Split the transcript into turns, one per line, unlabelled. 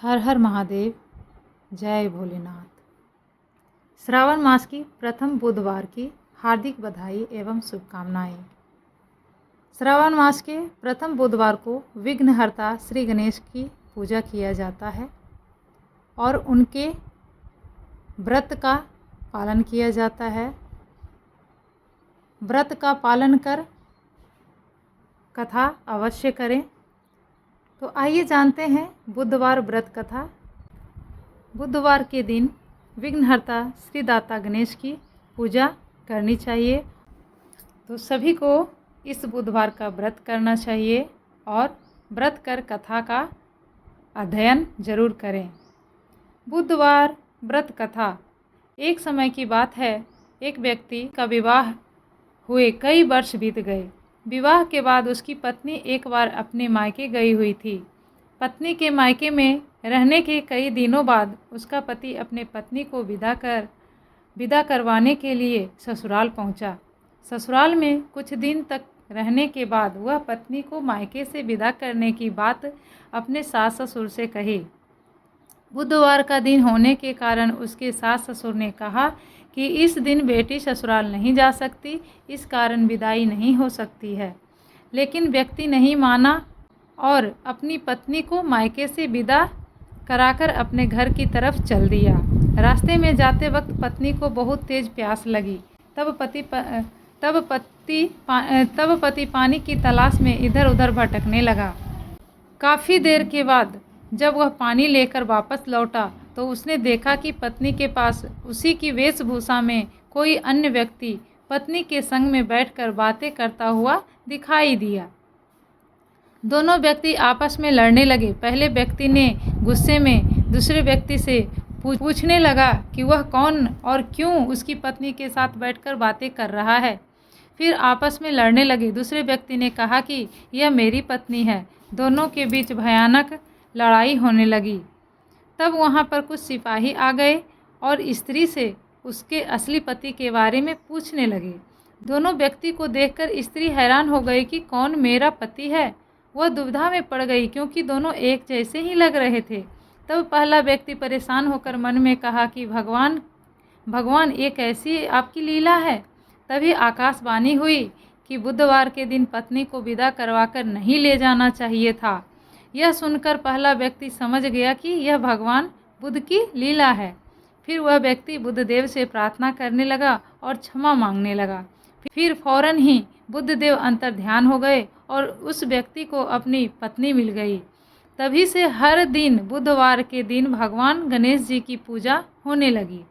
हर हर महादेव, जय भोलेनाथ। श्रावण मास की प्रथम बुधवार की हार्दिक बधाई एवं शुभकामनाएं। श्रावण मास के प्रथम बुधवार को विघ्नहर्ता श्री गणेश की पूजा किया जाता है और उनके व्रत का पालन किया जाता है। व्रत का पालन कर कथा अवश्य करें। तो आइए जानते हैं बुधवार व्रत कथा। बुधवार के दिन विघ्नहर्ता श्री दाता गणेश की पूजा करनी चाहिए। तो सभी को इस बुधवार का व्रत करना चाहिए और व्रत कर कथा का अध्ययन जरूर करें। बुधवार व्रत कथा। एक समय की बात है, एक व्यक्ति का विवाह हुए कई वर्ष बीत गए। विवाह के बाद उसकी पत्नी एक बार अपने मायके गई हुई थी। पत्नी के मायके में रहने के कई दिनों बाद उसका पति अपने पत्नी को विदा करवाने के लिए ससुराल पहुंचा। ससुराल में कुछ दिन तक रहने के बाद वह पत्नी को मायके से विदा करने की बात अपने सास ससुर से कही। बुधवार का दिन होने के कारण उसके सास ससुर ने कहा कि इस दिन बेटी ससुराल नहीं जा सकती, इस कारण विदाई नहीं हो सकती है। लेकिन व्यक्ति नहीं माना और अपनी पत्नी को मायके से विदा कराकर अपने घर की तरफ चल दिया। रास्ते में जाते वक्त पत्नी को बहुत तेज प्यास लगी। तब पति पानी की तलाश में इधर उधर भटकने लगा। काफ़ी देर के बाद जब वह पानी लेकर वापस लौटा तो उसने देखा कि पत्नी के पास उसी की वेशभूषा में कोई अन्य व्यक्ति पत्नी के संग में बैठकर बातें करता हुआ दिखाई दिया। दोनों व्यक्ति आपस में लड़ने लगे। पहले व्यक्ति ने गुस्से में दूसरे व्यक्ति से पूछने लगा कि वह कौन और क्यों उसकी पत्नी के साथ बैठकर बातें कर रहा है। फिर आपस में लड़ने लगे। दूसरे व्यक्ति ने कहा कि यह मेरी पत्नी है। दोनों के बीच भयानक लड़ाई होने लगी। तब वहाँ पर कुछ सिपाही आ गए और स्त्री से उसके असली पति के बारे में पूछने लगे। दोनों व्यक्ति को देखकर स्त्री हैरान हो गई कि कौन मेरा पति है। वह दुविधा में पड़ गई क्योंकि दोनों एक जैसे ही लग रहे थे। तब पहला व्यक्ति परेशान होकर मन में कहा कि भगवान ये कैसी आपकी लीला है। तभी आकाशवाणी हुई कि बुधवार के दिन पत्नी को विदा करवाकर नहीं ले जाना चाहिए था। यह सुनकर पहला व्यक्ति समझ गया कि यह भगवान बुद्ध की लीला है। फिर वह व्यक्ति बुद्धदेव से प्रार्थना करने लगा और क्षमा मांगने लगा। फिर फौरन ही बुद्धदेव अंतर ध्यान हो गए और उस व्यक्ति को अपनी पत्नी मिल गई। तभी से हर दिन बुधवार के दिन भगवान गणेश जी की पूजा होने लगी।